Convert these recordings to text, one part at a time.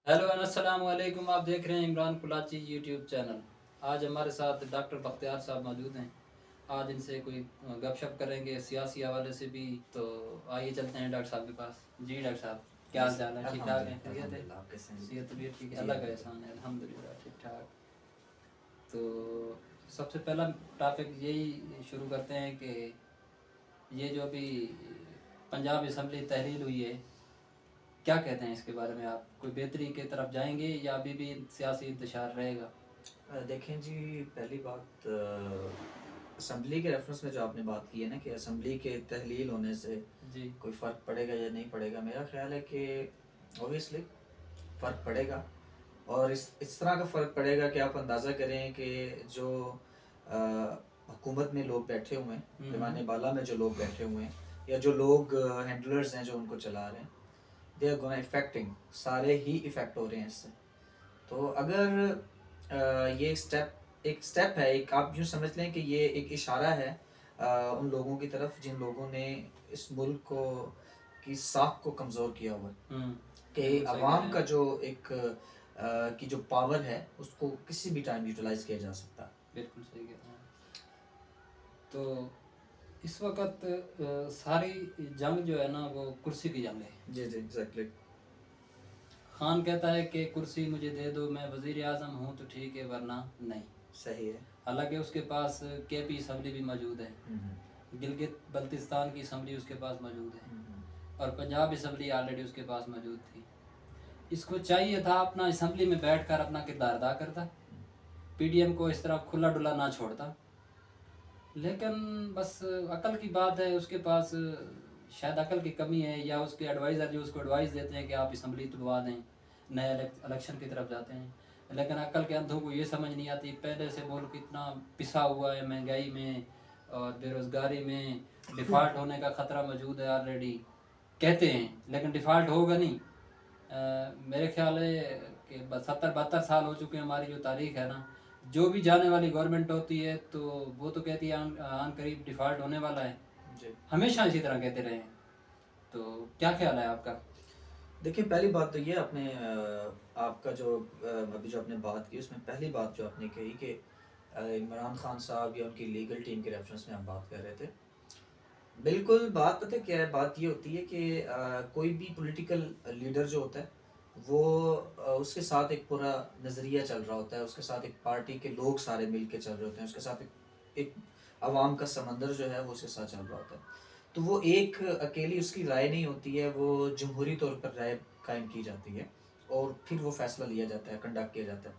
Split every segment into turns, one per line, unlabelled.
Hello अस्सलाम वालेकुम। आप देख रहे हैं इमरान कुलाची यूट्यूब चैनल। आज हमारे साथ डॉक्टर बख्तियार साहब मौजूद हैं। आज इनसे कोई गपशप करेंगे सियासी हवाले से भी। तो आइए चलते हैं डॉक्टर साहब के पास। जी डॉक्टर साहब, क्या
जी
हाल
सर,
चाल है? ठीक ठाक है?
अल्हम्दुलिल्लाह
खैरियत है?
अल्हम्दुलिल्लाह। आप कैसे हैं
सेहत तबीयत ठीक
जी?
है?
जी
अल्लाह का
अल्हम्दुलिल्लाह।
एहसान है, अल्हम्दुलिल्लाह ठीक ठाक। तो सबसे पहला टॉपिक यही शुरू करते हैं कि ये जो अभी पंजाब असम्बली तहरील हुई है, क्या कहते हैं इसके बारे में? आप कोई बेहतरी की तरफ जाएंगे या अभी भी सियासी इंतशार रहेगा?
देखें जी, पहली बात असम्बली के रेफरेंस में जो आपने बात की है ना कि असम्बली के तहलील होने से
जी।
कोई फ़र्क पड़ेगा या नहीं पड़ेगा, मेरा ख्याल है कि ऑब्वियसली फ़र्क पड़ेगा। और इस तरह का फ़र्क पड़ेगा कि आप अंदाज़ा करें कि जो अ, हुकूमत में लोग बैठे हुए हैं, पैमाने बाला में जो लोग बैठे हुए हैं, या जो लोग हैंडलर्स हैं जो उनको चला रहे हैं, दे आर गोना इफेक्टिंग, सारे ही इफ़ेक्ट हो रहे हैं इससे। तो अगर ये एक स्टेप है, एक आप यूँ समझ लें कि ये एक इशारा है उन लोगों की तरफ जिन लोगों ने इस मुल्क को की साख को कमज़ोर किया हुआ है, कि
बिल्कुल सही कह रहे
अवाम
हैं
का
आप।
जो एक की जो पावर है उसको किसी भी टाइम यूटिलाइज किया जा सकता है।
बिल्कुल सही कह रहे हैं। तो इस वक्त सारी जंग जो है ना वो कुर्सी की जंग है।
जी जी एग्जैक्टली।
खान कहता है कि कुर्सी मुझे दे दो, मैं वज़ीर आज़म हूँ तो ठीक है, वरना नहीं।
सही है।
हालांकि उसके पास केपी असम्बली भी मौजूद है, गिलगित बल्तिस्तान की असम्बली उसके पास मौजूद है, और पंजाब असम्बली ऑलरेडी उसके पास मौजूद थी। इसको चाहिए था अपना असम्बली में बैठकर अपना किरदार अदा करता, पीडीएम को इस तरह खुला डुला ना छोड़ता। लेकिन बस अकल की बात है, उसके पास शायद अकल की कमी है, या उसके एडवाइज़र जो उसको एडवाइस देते हैं कि आप असम्बली तुड़वा दें, नए इलेक्शन की तरफ जाते हैं। लेकिन अकल के अंधों को ये समझ नहीं आती, पहले से मुल्क इतना पिसा हुआ है महंगाई में और बेरोज़गारी में, डिफ़ॉल्ट होने का ख़तरा मौजूद है ऑलरेडी। कहते हैं लेकिन डिफ़ॉल्ट होगा नहीं। मेरे ख्याल है कि 70-72 साल हो चुके हैं हमारी जो तारीख है ना, जो भी जाने वाली गवर्नमेंट होती है तो वो तो कहती है आन करीब डिफ़ॉल्ट होने वाला है।
जी।
हमेशा इसी तरह कहते रहे हैं। तो क्या ख्याल है आपका?
देखिए, पहली बात तो ये आपने आपका जो अभी जो आपने बात की उसमें पहली बात जो आपने कही कि इमरान खान साहब या उनकी लीगल टीम के रेफरेंस में हम बात कर रहे थे। बिल्कुल, बात पता है क्या है? बात ये होती है कि कोई भी पॉलिटिकल लीडर जो होता है वो उसके साथ एक पूरा नज़रिया चल रहा होता है, उसके साथ एक पार्टी के लोग सारे मिल के चल रहे होते हैं, उसके साथ एक आवाम का समंदर जो है वो उसके साथ चल रहा होता है। तो वो एक अकेली उसकी राय नहीं होती है, वो जमहूरी तौर पर राय कायम की जाती है और फिर वो फैसला लिया जाता है, कंडक्ट किया जाता है।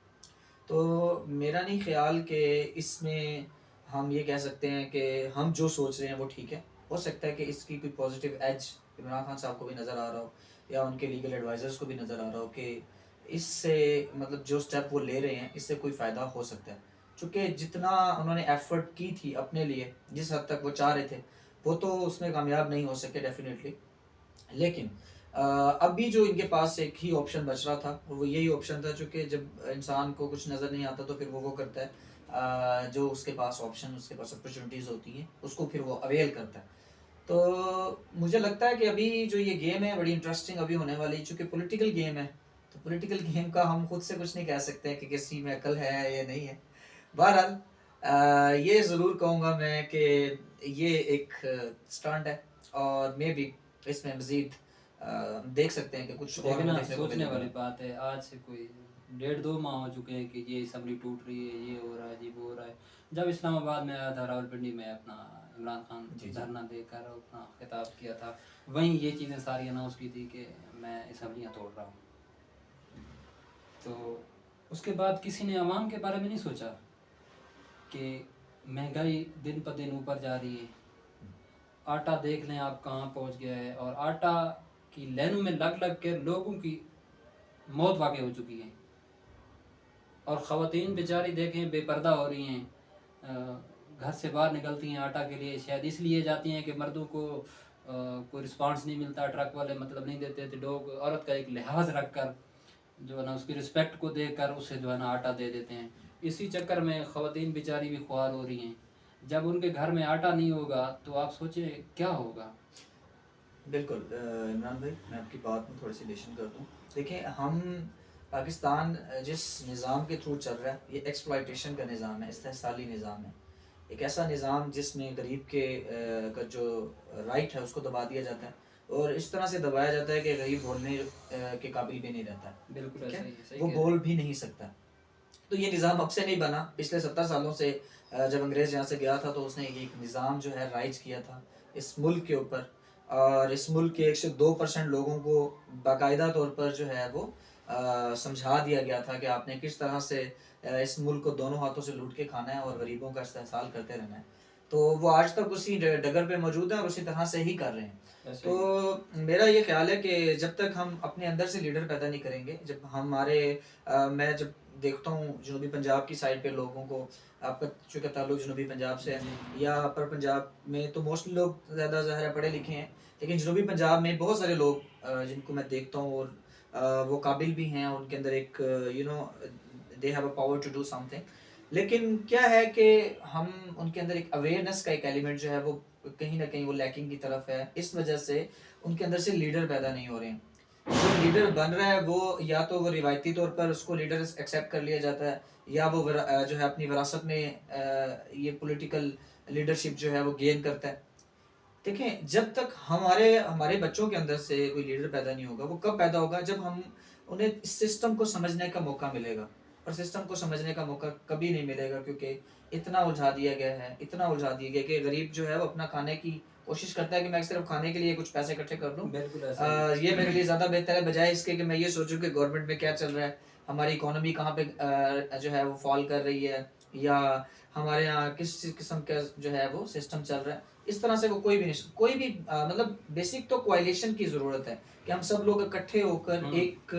तो मेरा नहीं ख्याल कि इसमें हम ये कह सकते हैं कि हम जो सोच रहे हैं वो ठीक है। हो सकता है कि इसकी कोई पॉजिटिव एज इमरान खान साहब को भी नज़र आ रहा हो या उनके लीगल एडवाइज़र्स को भी नज़र आ रहा हो कि इससे मतलब जो स्टेप वो ले रहे हैं इससे कोई फ़ायदा हो सकता है। चूँकि जितना उन्होंने एफ़र्ट की थी अपने लिए, जिस हद तक वो चाह रहे थे, वो तो उसमें कामयाब नहीं हो सके डेफ़िनेटली। लेकिन अभी जो इनके पास एक ही ऑप्शन बच रहा था वो यही ऑप्शन था, चूँकि जब इंसान को कुछ नज़र नहीं आता तो फिर वो करता है जो उसके पास ऑप्शन, उसके पास अपॉर्चुनिटीज़ होती हैं उसको फिर वो अवेल करता है। तो मुझे लगता है कि अभी जो ये गेम है बड़ी इंटरेस्टिंग अभी होने वाली है, चूँकि पॉलिटिकल गेम है। तो पॉलिटिकल गेम का हम खुद से कुछ नहीं कह सकते हैं कि किसी में अकल है या नहीं है। बहरहाल ये ज़रूर कहूँगा मैं कि ये एक स्टंट है और मे बी इसमें मज़ीद देख सकते हैं कि कुछ और
देखना
हमें देखने को
सोचने
मिलेगा।
वाली बात है। आज से कोई 1.5-2 माह हो चुके हैं कि ये असम्बली टूट रही है, ये हो रहा है जी, वो हो रहा है। जब इस्लामाबाद में आया था रावलपिंडी में, अपना इमरान खान
जी जी।
धरना देकर अपना खिताब किया था, वहीं ये चीज़ें सारी अनाउंस की थी कि मैं असम्बलियाँ तोड़ रहा हूँ। तो उसके बाद किसी ने अवाम के बारे में नहीं सोचा कि महंगाई दिन पर दिन ऊपर जा रही है। आटा देख लें आप कहाँ पहुँच गया है, और आटा की लाइनों में लग लग के लोगों की मौत वाक़ई हो चुकी है। और ख़वातीन बेचारी देखें बेपर्दा हो रही हैं, घर से बाहर निकलती हैं आटा के लिए, शायद इसलिए जाती हैं कि मर्दों को कोई रिस्पांस नहीं मिलता, ट्रक वाले मतलब नहीं देते थे। लोग औरत का एक लिहाज रख कर जो है ना, उसकी रिस्पेक्ट को देख कर उसे जो है ना आटा दे देते हैं। इसी चक्कर में ख़वातीन बेचारी भी ख्वार हो रही हैं। जब उनके घर में आटा नहीं होगा तो आप सोचें क्या होगा।
बिल्कुल इमरान भाई, मैं आपकी बात में थोड़ी सी एडिशन कर दूँ। देखिए, हम पाकिस्तान जिस निज़ाम के थ्रू चल रहा है, ये एक्सप्लॉयटेशन का निज़ाम है, इस्तेहसाली निज़ाम है, एक ऐसा निज़ाम जिसमें गरीब के का जो राइट है उसको दबा दिया जाता है, और इस तरह से दबाया जाता है कि गरीब बोलने के काबिल भी नहीं रहता,
बिल्कुल
ठीक है,
सही
वो बोल भी नहीं सकता। तो ये निज़ाम अब से नहीं बना, पिछले 70 सालों से जब अंग्रेज़ यहाँ से गया था तो उसने एक निज़ाम जो है राइज किया था इस मुल्क के ऊपर, और इस मुल्क के 102% लोगों को बाकायदा तौर पर जो है वो समझा दिया गया था कि आपने किस तरह से इस मुल्क को दोनों हाथों से लूट के खाना है और गरीबों का इस्तेहसाल करते रहना है। तो वो आज तक उसी डगर पे मौजूद है और उसी तरह से ही कर रहे हैं। तो मेरा ये ख्याल है कि जब तक हम अपने अंदर से लीडर पैदा नहीं करेंगे, जब हमारे मैं जब देखता हूँ जनूबी पंजाब की साइड पे लोगों को, आपका चूँकि ताल्लुक जनूबी पंजाब से है, या अपर पंजाब में तो मोस्टली लोग ज़्यादा ज़ाहिर है पढ़े लिखे हैं, लेकिन जनूबी पंजाब में बहुत सारे लोग जिनको मैं देखता हूँ और वो काबिल भी हैं, उनके अंदर एक you know they have a power to do something, लेकिन क्या है कि हम उनके अंदर एक अवेयरनेस का एक एलिमेंट जो है वो कहीं ना कहीं वो लैकिंग की तरफ है। इस वजह से उनके अंदर से लीडर पैदा नहीं हो रहे हैं। जो लीडर बन रहा है वो या तो वो रिवायती तौर पर उसको लीडर एक्सेप्ट कर लिया जाता है, या वो जो है अपनी विरासत में ये पॉलिटिकल लीडरशिप जो है वो गेन करता है। देखें, जब तक हमारे हमारे बच्चों के अंदर से कोई लीडर पैदा नहीं होगा, वो कब पैदा होगा? जब हम उन्हें इस सिस्टम को समझने का मौका मिलेगा, और सिस्टम को समझने का मौका कभी नहीं मिलेगा क्योंकि इतना उलझा दिया गया है, इतना उलझा दिया गया कि गरीब जो है वो अपना खाने की कोशिश करता है कि मैं सिर्फ खाने के लिए कुछ पैसे इकट्ठे कर लूँ, ये मेरे लिए ज़्यादा बेहतर है, बजाय इसके कि मैं ये सोचूं कि गवर्नमेंट में क्या चल रहा है, हमारी इकोनॉमी कहाँ पे जो है वो फॉल कर रही है, या हमारे यहाँ किस किस्म का जो है वो सिस्टम चल रहा है। इस तरह से वो कोई भी नहीं, कोई भी मतलब बेसिक तो कोalition की ज़रूरत है कि हम सब लोग इकट्ठे होकर एक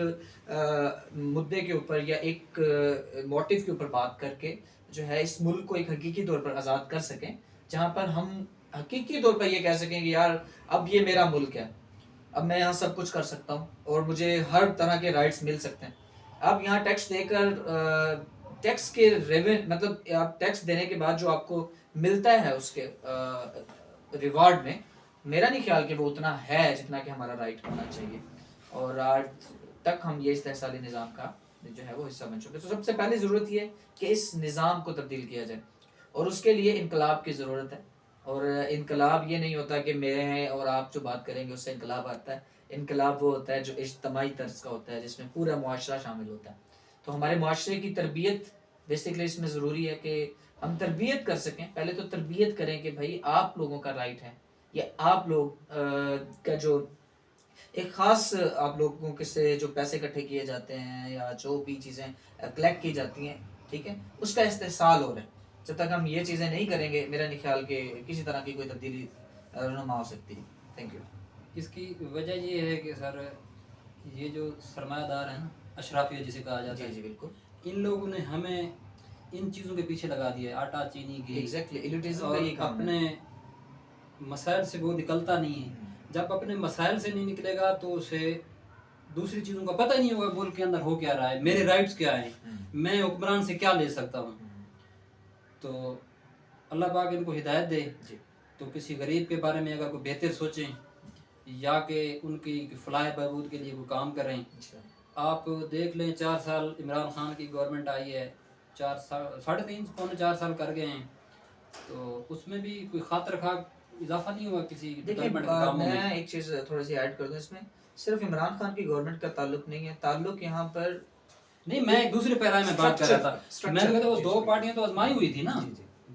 मुद्दे के ऊपर या एक मोटिव के ऊपर बात करके जो है इस मुल्क को एक हकीकी तौर पर आज़ाद कर सकें, जहाँ पर हम हकीकी तौर पर ये कह सकें कि यार अब ये मेरा मुल्क है, अब मैं यहाँ सब कुछ कर सकता हूँ और मुझे हर तरह के राइट्स मिल सकते हैं। आप यहाँ टैक्स देकर टैक्स के मतलब आप टैक्स देने के बाद जो आपको मिलता है उसके रिवार्ड में, मेरा नहीं ख्याल कि वो उतना है जितना कि हमारा राइट होना चाहिए, और आज तक हम ये इस्तेहसाली निज़ाम का जो है वो हिस्सा बन चुके हैं। तो सबसे पहले ज़रूरत ये है कि इस निज़ाम को तब्दील किया जाए, और उसके लिए इनकलाब की ज़रूरत है। और इनकलाब ये नहीं होता कि मैं और आप जो बात करेंगे उससे इनकलाब आता है। इनकलाब वो होता है जो इज्तमाई तर्ज का होता है, जिसमें पूरा मुआशरा शामिल होता है। तो हमारे मुआशरे की तरबियत बेसिकली इसमें ज़रूरी है कि हम तरबियत कर सकें। पहले तो तरबियत करें कि भाई आप लोगों का राइट है, या आप लोग का जो एक ख़ास आप लोगों के से जो पैसे इकट्ठे किए जाते हैं या जो भी चीज़ें कलेक्ट की जाती हैं, ठीक है, उसका इस्तेहसाल हो रहा है। जब तक हम ये चीज़ें नहीं करेंगे, मेरा नहीं ख्याल कि किसी तरह की कोई तब्दीली रहनुमा हो सकती है। Thank you.
इसकी वजह ये है कि सर ये जो सरमायादार हैं ना, अशराफिया जिसे कहा जाता है,
जी बिल्कुल,
इन लोगों ने हमें इन चीज़ों के पीछे लगा दिया है, आटा चीनी घी।
एग्जैक्टली, एलिटिज्म
और
का ये काम
अपने
है।
मसाइल से वो निकलता नहीं है। जब अपने मसाइल से नहीं निकलेगा तो उसे दूसरी चीज़ों का पता ही नहीं होगा, मुल्क के अंदर हो क्या रहा है, मेरे राइट्स क्या हैं, मैं हुक्मरान से क्या ले सकता हूँ। तो अल्लाह पाक इनको हिदायत दे, तो किसी गरीब के बारे में अगर कोई बेहतर सोचें, या कि उनकी फलाह बहबूद के लिए कोई काम करें। आप देख लें 4 साल इमरान खान की गवर्नमेंट आई है, 4 साल 3.5 पौने 4 साल कर गए हैं, तो उसमें भी कोई खातर खा इजाफा नहीं हुआ किसी डेवलपमेंट के कामों में।
मैं एक चीज़ थोड़ी सी ऐड कर दूं इसमें, सिर्फ इमरान खान की गवर्नमेंट का ताल्लुक नहीं है, ताल्लुक यहाँ पर
नहीं, मैं एक दूसरे पैराए में बात कर रहा था। मैं कहता वो 2 पार्टियां तो आजमाई हुई थी ना,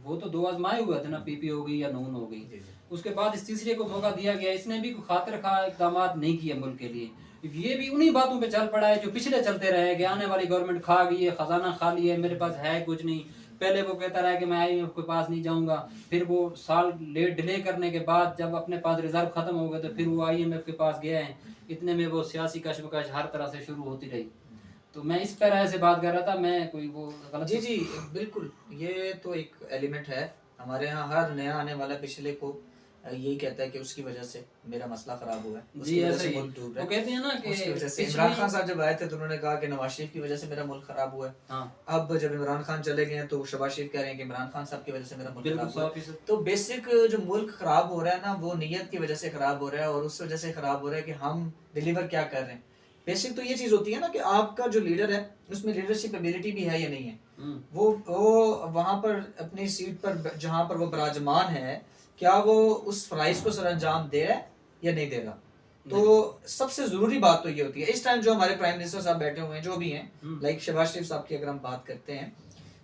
वो तो 2 आजमाए हुए थे ना, पीपी हो गई या नून हो गई। उसके बाद इस तीसरे को मौका दिया गया, इसने भी कोई खातिर खा इकदाम नहीं किए मुल्क के लिए। ये भी उन्हीं बातों पे चल पड़ा है जो पिछले चलते रहे कि आने वाली गवर्नमेंट खा गई है, खजाना खा लिया है, मेरे पास है कुछ नहीं। पहले वो कहता रहा कि मैं IMF के पास नहीं जाऊंगा, फिर वो साल लेट डिले करने के बाद जब अपने पास रिजर्व खत्म हो गए तो फिर वो IMF के पास गया है। इतने में वो सियासी कशमकश हर तरह से शुरू होती रही। तो मैं इस तरह से बात कर रहा था, मैं कोई वो गलत।
जी बिल्कुल, ये तो एक एलिमेंट है हमारे यहाँ। हर नया आने वाला पिछले को यही कहता है कि उसकी वजह से मेरा मसला खराब हुआ है,
जी ऐसे ही वो कहते हैं ना कि
इमरान खान साहब जब आए थे तो उन्होंने कहा कि नवाज शरीफ की वजह से मेरा मुल्क खराब हुआ है।
हाँ।
अब जब इमरान खान चले गए तो शहबाज शरीफ कह रहे हैं कि इमरान खान साहब की वजह से मेरा मुल्क खराब हुआ है। तो बेसिक जो मुल्क खराब हो रहा है ना, वो नीयत की वजह से खराब हो रहा है, और उस वजह से खराब हो रहा है कि हम डिलीवर क्या कर रहे हैं। बेसिक तो ये चीज होती है ना कि आपका जो लीडर है उसमें लीडरशिप एबिलिटी भी है या नहीं है, वो वहां पर अपनी सीट पर जहां पर वो विराजमान है, क्या वो उस फराइज को सरअंजाम दे रहा है या नहीं दे रहा। तो सबसे जरूरी बात तो ये होती है इस टाइम जो हमारे प्राइम मिनिस्टर साहब बैठे हुए हैं जो भी हैं, लाइक शहबाज शरीफ साहब की अगर हम बात करते हैं,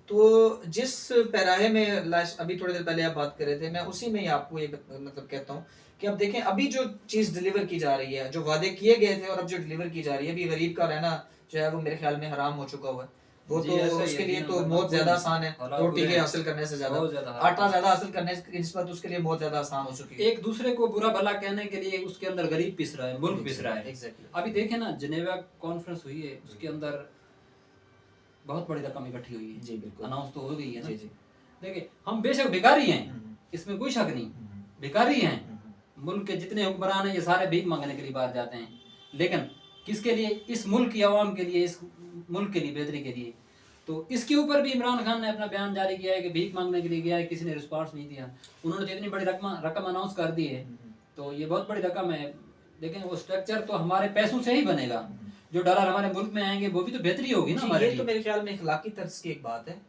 तो जिस पैराहे में अभी थोड़ी देर पहले आप बात कर रहे थे, मैं उसी में ही आपको ये मतलब कहता हूँ कि अब देखें अभी जो चीज डिलीवर की जा रही है, जो वादे किए गए थे और अब जो डिलीवर की जा रही है, अभी गरीब का रहना जो है वो मेरे ख्याल में हराम हो चुका हुआ है। वो तो उसके लिए तो बहुत ज्यादा आसान है, रोटी के हासिल करने से ज्यादा आटा ज्यादा हासिल करने की निस्बत उसके लिए बहुत ज्यादा आसान हो चुकी है।
एक दूसरे को बुरा भला कहने के लिए उसके अंदर गरीब पिस रहा है, मुल्क पिस रहा है। अभी देखें ना, जिनेवा कॉन्फ्रेंस हुई है, उसके अंदर बहुत बड़ी रकम इकट्ठी हुई है।
जी बिल्कुल,
अनाउंस तो हो गई है ना।
जी जी।
देखिए हम बेशक भिखारी हैं, इसमें कोई शक नहीं, भिखारी हैं। मुल्क के जितने हुक्मरान हैं ये सारे भीख मांगने के लिए बाहर जाते हैं, लेकिन किसके लिए? इस मुल्क की आवाम के लिए, इस मुल्क के लिए, बेहतरी के लिए। तो इसके ऊपर भी इमरान खान ने अपना बयान जारी किया है कि भीख मांगने के लिए गया है, किसी ने रिस्पॉन्स नहीं दिया। उन्होंने तो इतनी बड़ी रकम अनाउंस कर दी है, तो ये बहुत बड़ी रकम है। लेकिन वो स्ट्रक्चर तो हमारे पैसों से ही बनेगा, जो डॉलर हमारे मुल्क में आएंगे वो भी तो बेहतरी होगी ना हमारे लिए।
तो मेरे ख्याल में इखलाकी तर्ज की एक बात है।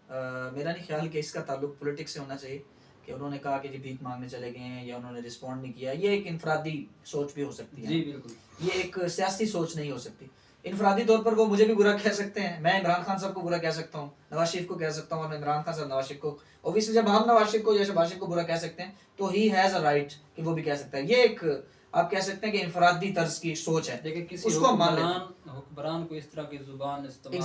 मेरा नहीं ख्याल कि इसका ताल्लुक पॉलिटिक्स से होना चाहिए कि उन्होंने कहा कि जी भीख मांगने चले गए हैं या उन्होंने रिस्पॉन्ड नहीं किया। ये एक इनफरादी सोच भी हो सकती है।
जी बिल्कुल,
ये एक सियासी सोच नहीं हो सकती। इनफरादी तौर पर वो मुझे भी बुरा कह सकते हैं, मैं इमरान खान साहब को बुरा कह सकता हूँ, नवाज शरीफ को कह सकता हूँ, और इमरान खान साहब नवाज शरीफ को। ऑब्वियसली जब हम नवाज शरीफ को या शहबाज शरीफ को बुरा कह सकते हैं तो ही हैज अ राइट कि वो भी कह सकता है। ये एक आप कह सकते हैं कि इनफरादी तर्ज की सोच है।
देखिए किसी
उसको
हुक्मरान को इस तरह की जुबान इस्तेमाल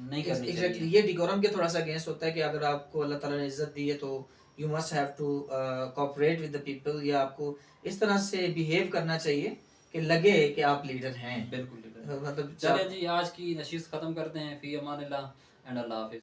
नहीं करनी चाहिए।
ये डिकोरम के थोड़ा सा अगेंस्ट होता है कि अगर आपको अल्लाह ताला ने इज्जत दी है तो you must have to cooperate with the people, या आपको इस तरह से बिहेव करना चाहिए कि लगे कि आप लीडर हैं।
बिल्कुल
मतलब
चलिए जी, आज की नशीस खत्म करते हैं। फी अमानिल्लाह एंड अल्लाह हाफिज़।